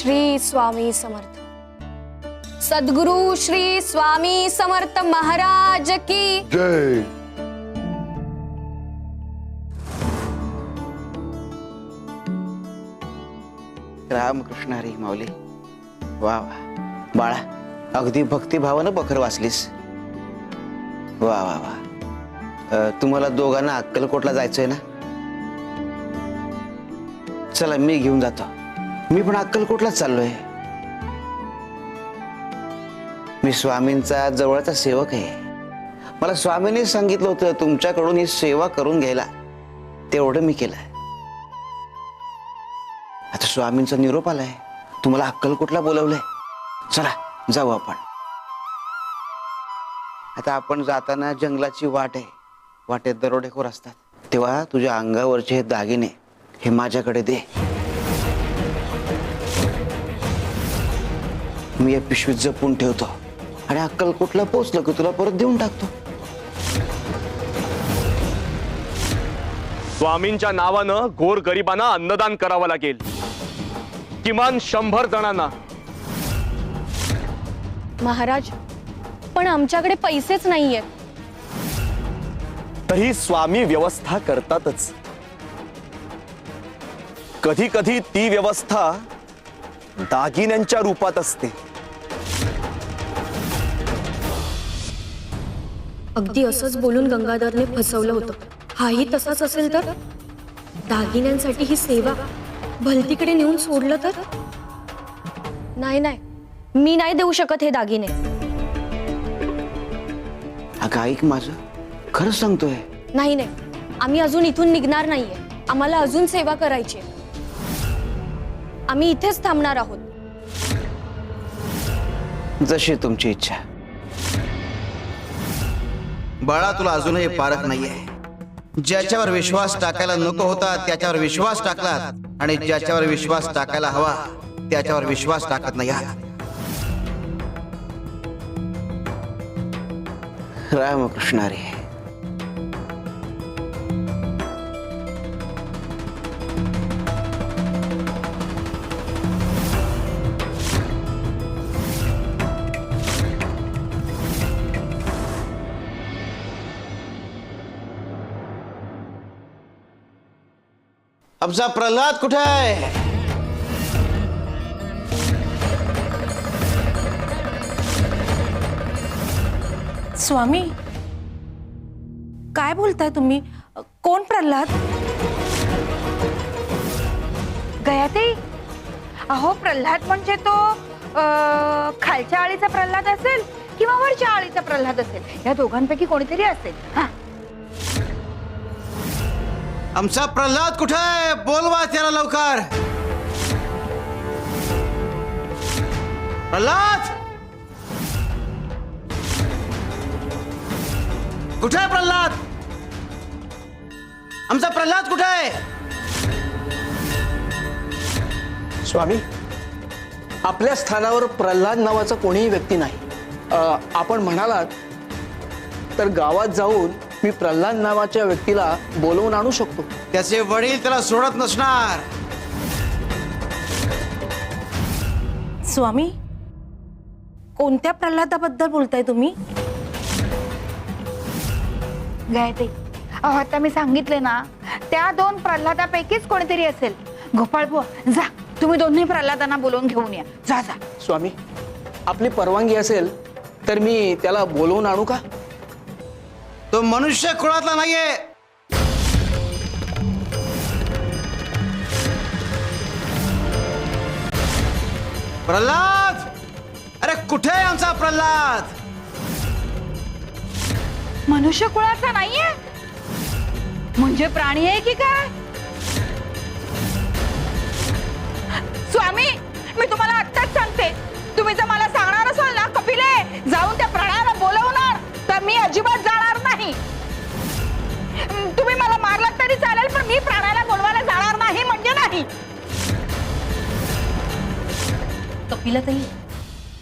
श्री स्वामी समर्थ। सद्गुरु श्री स्वामी समर्थ महाराज की जय। रामकृष्ण हरी माऊली। वा वा बाळा, अगदी भक्तिभावानं बखर वाचलीस। वा वा वा। तुम्हाला दोघांना अक्कलकोटला जायचंय ना? चला मी घेऊन जातो। मी पण अक्कलकोटला चाललोय। मी स्वामींचा जवळचा सेवक आहे। मला स्वामींनी सांगितलं होतं तुमच्याकडून ही सेवा करून घ्यायला, तेवढं मी केलं। आता स्वामींचा निरोप आलाय, तुम्हाला अक्कलकोटला बोलवलंय। चला जाऊ आपण। आता आपण जाताना जंगलाची वाट आहे, वाटेत दरोडेखोर असतात, तेव्हा तुझ्या अंगावरचे हे दागिने हे माझ्याकडे दे। मी या पिशवीत जपून ठेवतो आणि अक्कलकोटला पोहोचलो की तुला परत देऊन टाकतो। स्वामींच्या नावानं गोरगरिबांना अन्नदान करावं लागेल, किमान 100 जणांना। महाराज, पण आमच्याकडे पैसेच नाहीये। तरी स्वामी व्यवस्था करतातच। कधी कधी ती व्यवस्था दागिन्यांच्या रूपात असते। अगदी असंच बोलून गंगाधरने फसवलं होतं। हाही तसाच असेल तर? दागिन्यांसाठी ही सेवा भलतीकडे नेऊन सोडलं तर? नाही नाही, मी नाही देऊ शकत हे दागिने। अगं ऐक माझं, खरंच सांगतोय। नाही नाही, आम्ही अजून इथून निघणार नाहीये। आम्हाला अजून सेवा करायची। आम्ही इथेच थांबणार आहोत। जशी तुमची इच्छा। बाळा, तुला अजूनही पारख नाहीये। ज्याच्यावर विश्वास टाकायला नको होता त्याच्यावर विश्वास टाकला, आणि ज्याच्यावर विश्वास टाकायला हवा त्याच्यावर विश्वास टाकत नाही आहात। रामकृष्ण हरी। आमचा प्रल्हाद कुठे आहे? स्वामी, काय बोलताय तुम्ही? कोण प्रल्हाद? गयाताई, अहो प्रल्हाद म्हणजे तो खालच्या आळीचा प्रल्हाद असेल किंवा वरच्या आळीचा प्रल्हाद असेल, या दोघांपैकी कोणीतरी असेल। हा, आमचा प्रल्हाद कुठे आहे? बोलवा त्याला लवकर। प्रल्हाद कुठे आहे? प्रल्हाद, आमचा प्रल्हाद कुठे आहे? स्वामी, आपल्या स्थानावर प्रल्हाद नावाचा कोणीही व्यक्ती नाही। आपण म्हणालात तर गावात जाऊन मी प्रल्हाद नावाच्या व्यक्तीला बोलवून आणू शकतो। त्याचे वडील त्याला सोडत नसणार। स्वामी, कोणत्या प्रल्हादाबद्दल बोलताय तुम्ही? गयाताई, अहो आता मी सांगितले ना, त्या 2 प्रल्हादापैकीच कोणीतरी असेल। गोपाळ बुवा, जा तुम्ही दोन्ही प्रल्हादांना बोलवून घेऊन या। जा जा। स्वामी, आपली परवानगी असेल तर मी त्याला बोलवून आणू का? तो मनुष्य कुळातला नाहीये। प्रल्हाद, अरे कुठे आहे आमचा प्रल्हाद? मनुष्य कुळाचा नाहीये म्हणजे प्राणी आहे की काय? स्वामी, मी तुम्हाला आत्ताच सांगते, तुम्ही जर मला सांगणार असाल ना कपिले जाऊन त्या प्राण्याला बोलवून आण, तर मी अजिबात जाणार नाही। तुम्ही मला मारलात तरी चालेल, पण मी प्राण्याला बोलवायला जाणार नाही म्हणजे नाही। कपिलाताई,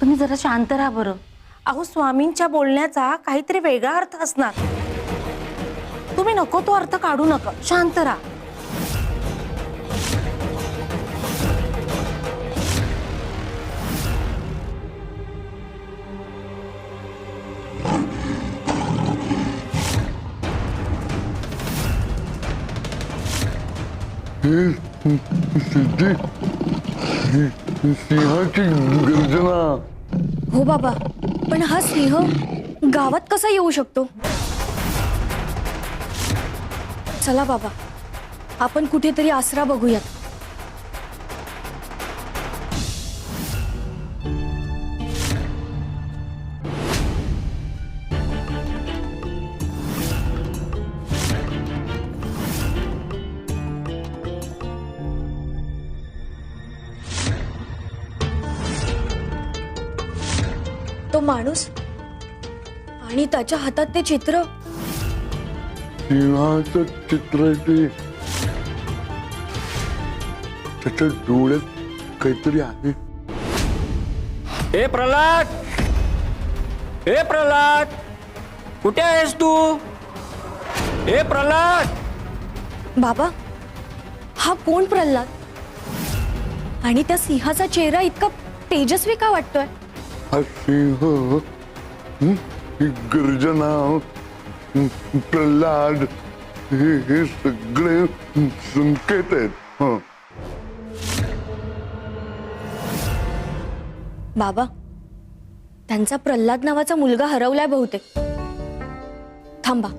तुम्ही जरा शांत राहा बरं। अहो, स्वामींच्या बोलण्याचा काहीतरी वेगळा अर्थ असणार। तुम्ही नको तो अर्थ काढू नका, शांत राहा। सिंहाची गर्जना. हो बाबा, पण हा सिंह गावात कसा येऊ शकतो? चला बाबा, आपण कुठेतरी आसरा बघूयात. तो माणूस आणि त्याच्या हातात ते चित्र. सिंहाचं चित्र ते, त्याच्या डोळ्यात काहीतरी आहे. हे प्रल्हाद, हे प्रल्हाद, कुठे आहेस तू? हे प्रल्हाद. बाबा, हा कोण प्रल्हाद? आणि त्या सिंहाचा चेहरा इतका तेजस्वी का वाटतोय? हा सिंह, ही गर्जना, प्रल्हाद, हे सगळे संकेत आहेत. हं. बाबा, त्यांचा प्रल्हाद नावाचा मुलगा हरवलाय बहुतेक. थांबा,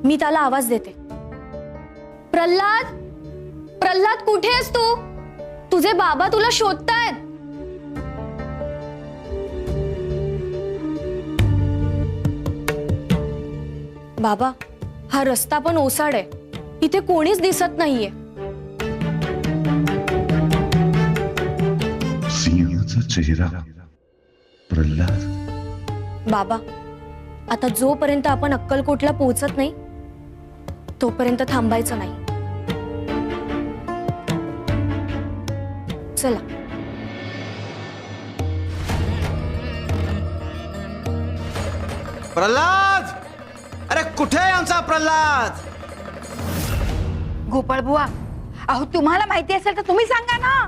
मी त्याला आवाज देते. प्रल्हाद, प्रल्हाद, कुठे आहेस तू? तुझे बाबा तुला शोधतायत. बाबा, हा रस्ता पण ओसाड आहे, इथे कोणीच दिसत नाहीये. सिंहाचा चेहरा, प्रल्हाद. बाबा, आता जोपर्यंत आपण अक्कलकोटला पोहोचत नाही तोपर्यंत थांबायचं नाही. चला. प्रल्हाद, अरे कुठे आहे आमचा प्रल्हाद? गोपाळ बुवा, अहो तुम्हाला माहिती असेल तर तुम्ही सांगा ना.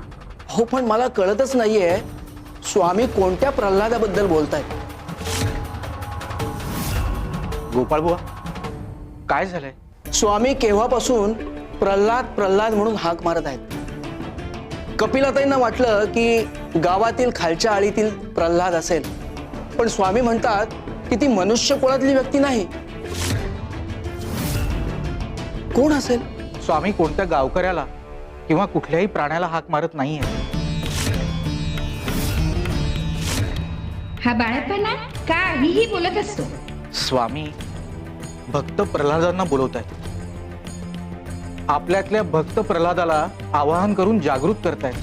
हो, पण मला कळतच नाहीये स्वामी कोणत्या प्रल्हादाबद्दल बोलतायत. गोपाळ बुवा, काय झालंय? स्वामी केव्हापासून प्रल्हाद प्रल्हाद म्हणून हाक मारत आहेत. कपिलाताईंना वाटलं की गावातील खालच्या आळीतील प्रल्हाद असेल, पण स्वामी म्हणतात की ती मनुष्य कुळातली व्यक्ती नाही. कोण असेल? स्वामी कोणत्या गावकऱ्याला किंवा कुठल्याही प्राण्याला हाक मारत नाहीये. हा बाळपणा काहीही बोलत असतो. स्वामी भक्त प्रल्हादांना बोलवत आहेत. आपल्यातल्या भक्त प्रल्हादाला आवाहन करून जागृत करतायत.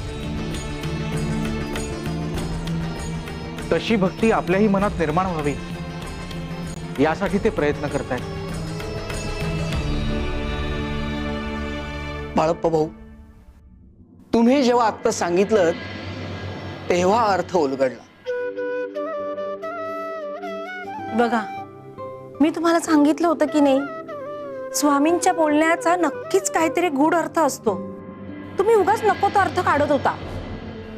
तशी भक्ती आपल्याही मनात निर्माण व्हावी यासाठी ते प्रयत्न करतायत. बाळप्पा भाऊ, तुम्ही जेव्हा आत्ता सांगितलं तेव्हा अर्थ उलगडला. बघा, मी तुम्हाला सांगितलं होतं की नाही, स्वामींच्या बोलण्याचा नक्कीच काहीतरी गूढ अर्थ असतो. तुम्ही उगाच नको तो अर्थ काढत होता.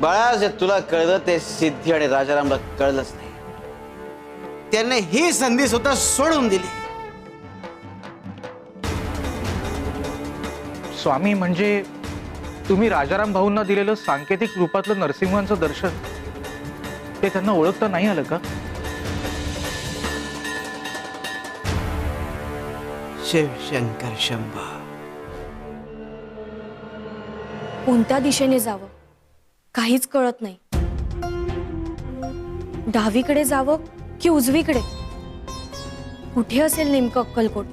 बाळा, जे तुला कळलं ते सिद्धी आणि राजारामला कळलंच नाही. त्यांनी ही संधी सुद्धा सोडून दिली. स्वामी म्हणजे तुम्ही राजाराम भाऊंना दिलेलं सांकेतिक रूपातलं नरसिंहांचं दर्शन ते त्यांना ओळखता नाही आलं का? शिवशंकर शंभा. कोणत्या दिशेने जावं काहीच कळत नाही. डावीकडे जावं की उजवीकडे? कुठे असेल नेमकं अक्कलकोट?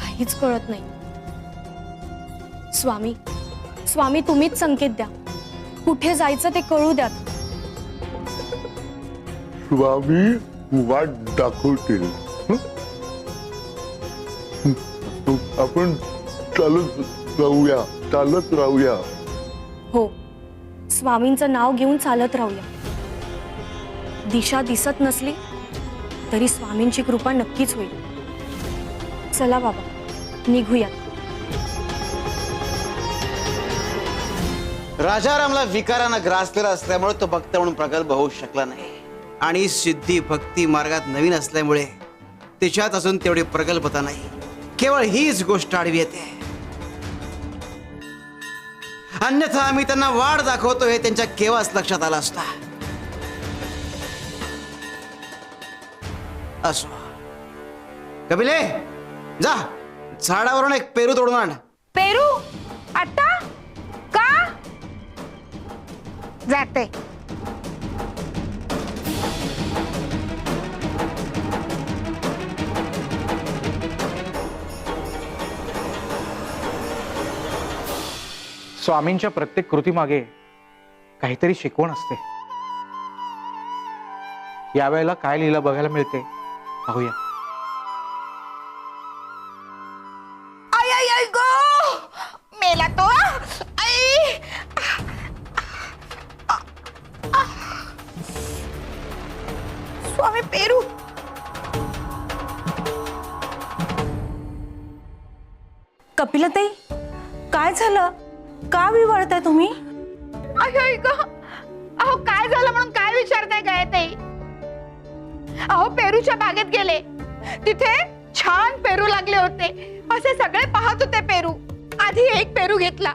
काहीच कळत नाही. स्वामी, स्वामी, तुम्हीच संकेत द्या. कुठे जायचं ते कळू द्यात. स्वामी वाट दाखवतील. हं? आपण चालत राहूया. हो, स्वामींचं नाव घेऊन चालत राहूया. दिशा दिसत नसली तरी स्वामींची कृपा नक्कीच होईल. चला बाबा, निघूया. राजारामला विकारानं ग्रासलेला असल्यामुळे तो भक्त म्हणून प्रगल्भ होऊ शकला नाही. आणि सिद्धी भक्ती मार्गात नवीन असल्यामुळे तिच्यात अजून तेवढी प्रगल्भता नाही. केवळ हीच गोष्ट आडवी येते. अन्यथा आम्ही त्यांना वाढ दाखवतो हे त्यांच्या केव्हाच लक्षात आलं असता. असो, कपिले जा, झाडावरून एक पेरू तोडून आण. पेरू आता का जाते? स्वामींच्या प्रत्येक कृतीमागे काहीतरी शिकवण असते. यावेळेला काय लीला बघायला मिळते पाहूया. आई आई आई गो, मेला तो. आई स्वामी पेरू. कपिलताई, काय झालं? का विवळताय तुम्ही? आई आई गो, अहो काय झालं म्हणून काय विचारताय काय ताई? अहो पेरूच्या बागेत गेले, तिथे छान पेरू लागले होते. असे सगळे पाहत होते पेरू. आधी एक पेरू घेतला,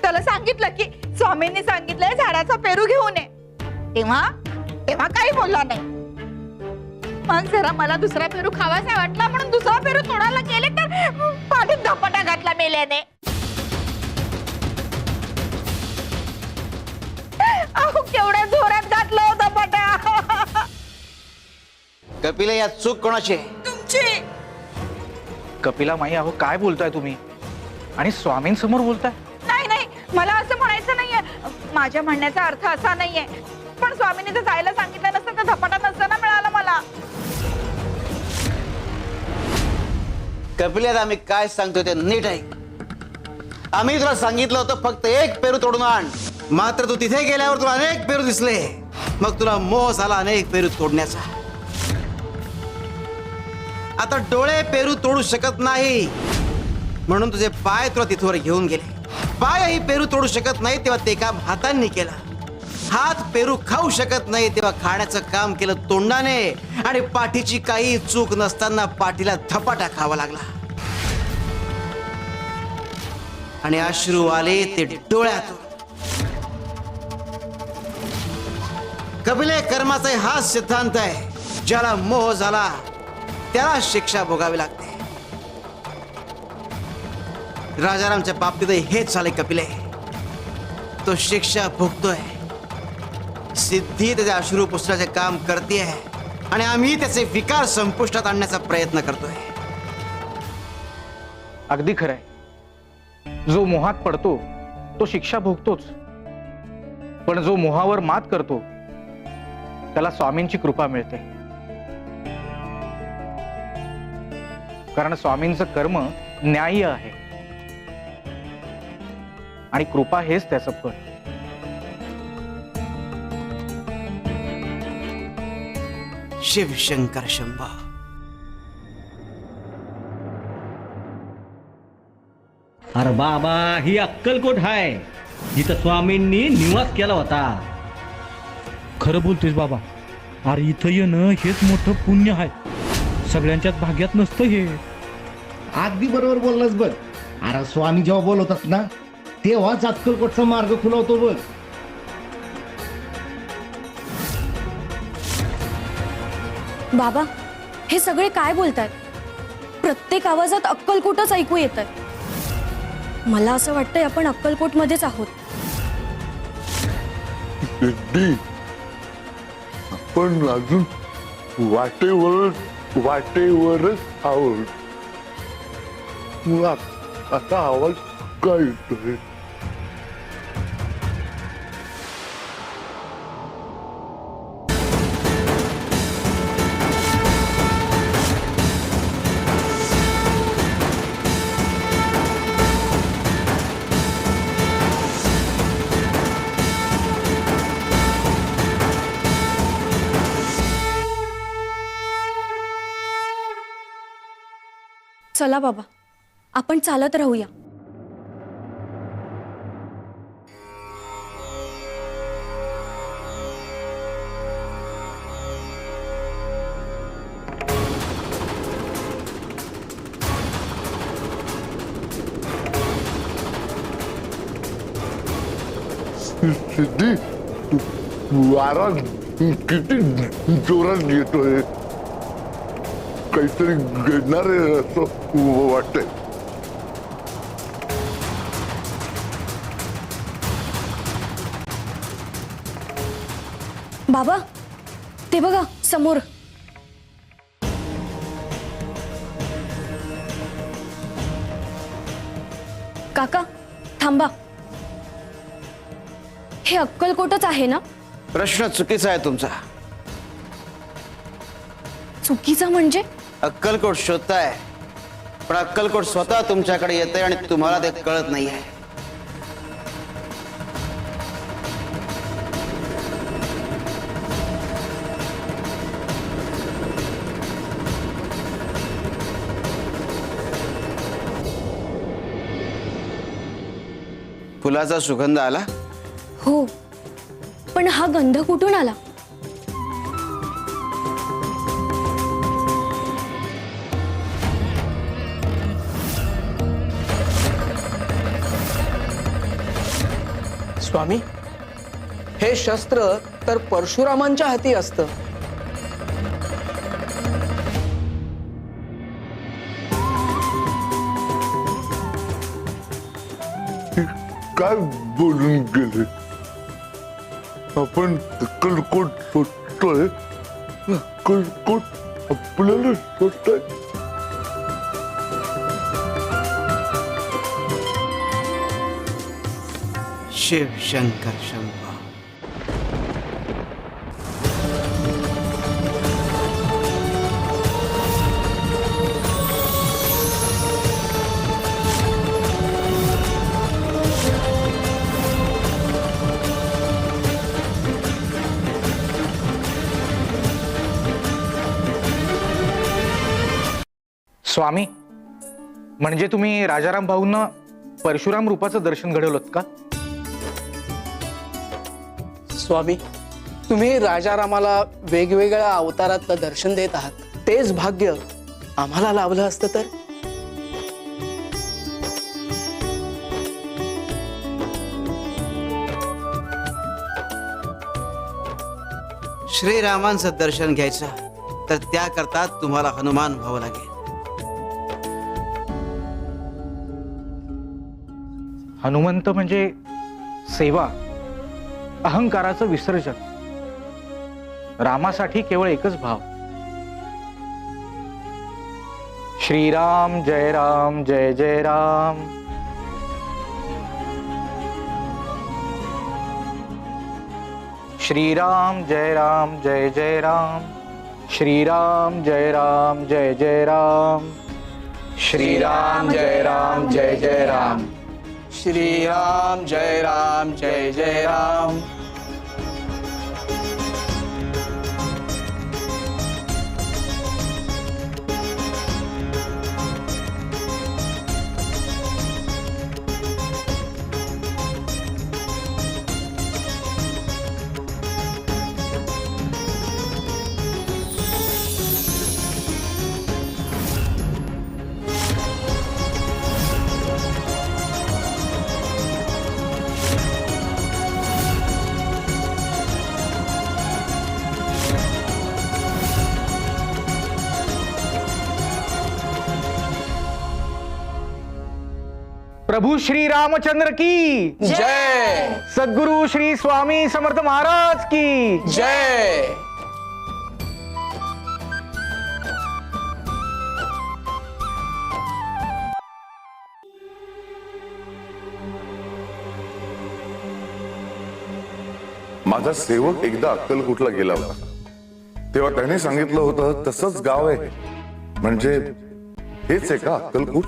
त्याला सांगितलं की स्वामींनी सांगितलंय झाडाचा पेरू घेऊन ये. तेव्हा तेव्हा काही बोलला नाही. मग जरा मला दुसरा पेरू खावासा वाटला म्हणून दुसरा पेरू तोडायला गेले तर पाठीत धपाटा घातला मेल्याने. अहो केवढ्या जोरात घातलं होतं धपाटा. कपिले, यात चूक कोणाची आहे? तुमची. कपिला माई, अहो काय बोलताय तुम्ही आणि स्वामींसमोर बोलताय? नाही नाही, मला असं म्हणायचं नाहीये. माझ्या म्हणण्याचा अर्थ असा नाहीये. पण स्वामींनी जर जायला सांगितलं नसतं तर धपाटा नसताना मिळाला मला. कपिले, आम्ही काय सांगतो ते नीट ऐक. आम्ही तुला सांगितलं होतं फक्त एक पेरू तोडून आण, मात्र तू तिथे गेल्यावर तुला अनेक पेरू दिसले. मग तुला मोह झाला अनेक पेरू तोडण्याचा. आता डोळे पेरू तोडू शकत नाही म्हणून तुझे पाय तुला तिथवर घेऊन गेले. पायही पेरू तोडू शकत नाही तेव्हा ते काम हातांनी केलं. हात पेरू खाऊ शकत नाही तेव्हा खाण्याचं काम केलं तोंडाने. आणि पाठीची काही चूक नसताना पाठीला धपाटा खावा लागला. आणि अश्रू आले ते डोळ्यातून. कपिले, कर्माचा हा सिद्धांत आहे. ज्याला मोह झाला त्याला शिक्षा भोगावी लागते. राजारामच्या बाबतीतही हेच झाले कपिले. तो शिक्षा भोगतोय, सिद्धी त्याच्या अश्रू पुसण्याचे काम करते आणि आम्ही त्याचे विकार संपुष्टात आणण्याचा प्रयत्न करतोय. अगदी खरंय. जो मोहात पडतो तो शिक्षा भोगतोच, पण जो मोहावर मात करतो त्याला स्वामींची कृपा मिळते. कारण स्वामींचं कर्म न्याय्य आहे आणि कृपा हेच त्याचं फळ. शिव शंकर शंभा. अरे बाबा, ही अक्कलकोट आहे जिथं स्वामींनी निवास केला होता. खरं बोलतोयस बाबा. अरे इथं येणं हेच मोठं पुण्य आहे. सगळ्यांच्याच भाग्यात नसतं हे. अगदी बरोबर बोललास बघ. अरे स्वामी जेव्हा बोलवतात ना तेव्हाच अक्कलकोटचा मार्ग खुलवतो बघ. बाबा, हे सगळे काय बोलतायत? प्रत्येक आवाजात अक्कलकोटच ऐकू येत आहे. मला असं वाटतंय आपण अक्कलकोटमध्येच आहोत. सिद्धी, आपण अजून वाटेवरच आहोत. मग आता आवाज काय येतोय? चला बाबा, आपण चालत राहूया. सिद्धी वारा किती जोरात येतोय. काहीतरी घडणार आहे असं वाटतंय. बाबा ते बघा समोर. काका थांबा. हे अक्कलकोटच आहे ना? प्रश्न चुकीचा आहे तुमचा. चुकीचा म्हणजे? अक्कलकोट शोधताय, पण अक्कलकोट स्वतः तुमच्याकडे येते आणि तुम्हाला ते कळत नाहीये. फुलाचा सुगंध आला. हो, पण हा गंध कुठून आला? स्वामी, हे शस्त्र तर परशुरामांच्या हाती असतं. काय बोलून गेले? आपण अक्कलकोट शोधतोय, अक्कलकोट आपल्याला शोधतोय. शिव शंकर शंभो. स्वामी, म्हणजे तुम्ही राजाराम भाऊंना परशुराम रूपाचं दर्शन घडवलं का? स्वामी, तुम्ही राजारामाला वेगवेगळ्या अवतारातलं दर्शन देत आहात. तेच भाग्य आम्हाला लाभलं असतं तर. श्रीरामांचं दर्शन घ्यायचं तर त्याकरता तुम्हाला हनुमान व्हावं लागेल. हनुमंत म्हणजे सेवा, अहंकाराचं विसर्जन. रामासाठी केवळ एकच भाव. श्रीराम जय राम जय जय राम. श्रीराम जय राम जय जय राम. श्रीराम जय राम जय जय राम. श्रीराम जय राम जय जय राम. श्रीराम जय राम जय जय राम. प्रभू श्री रामचंद्र की जय. सद्गुरु श्री स्वामी समर्थ महाराज की जय. माझा सेवक एकदा अक्कलकोटला गेला होता, तेव्हा त्याने सांगितलं होतं तसंच गाव आहे. म्हणजे हेच आहे का अक्कलकोट?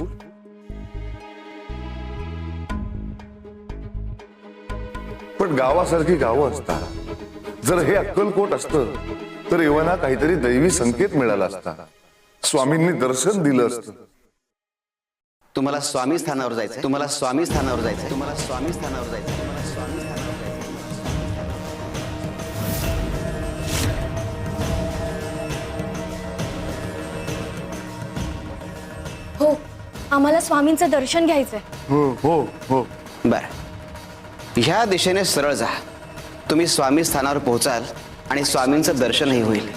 पण गावासारखी गावं असतात. जर हे अक्कलकोट असतं तर एव्हाना काहीतरी दैवी संकेत मिळाला असता, स्वामींनी दर्शन दिलं असतं. तुम्हाला स्वामी स्थानावर जायचंय. तुम्हाला स्वामी स्थानावर जायचंय. तुम्हाला स्वामी स्थानावर जायचंय. तुम्हाला स्वामी स्थानावर जायचंय. हो, आम्हाला स्वामींचं दर्शन घ्यायचंय. हो हो हो. बर, ह्या दिशेने सरळ जा. तुम्ही स्वामी स्थानावर पोहोचाल आणि स्वामींचं दर्शनही होईल.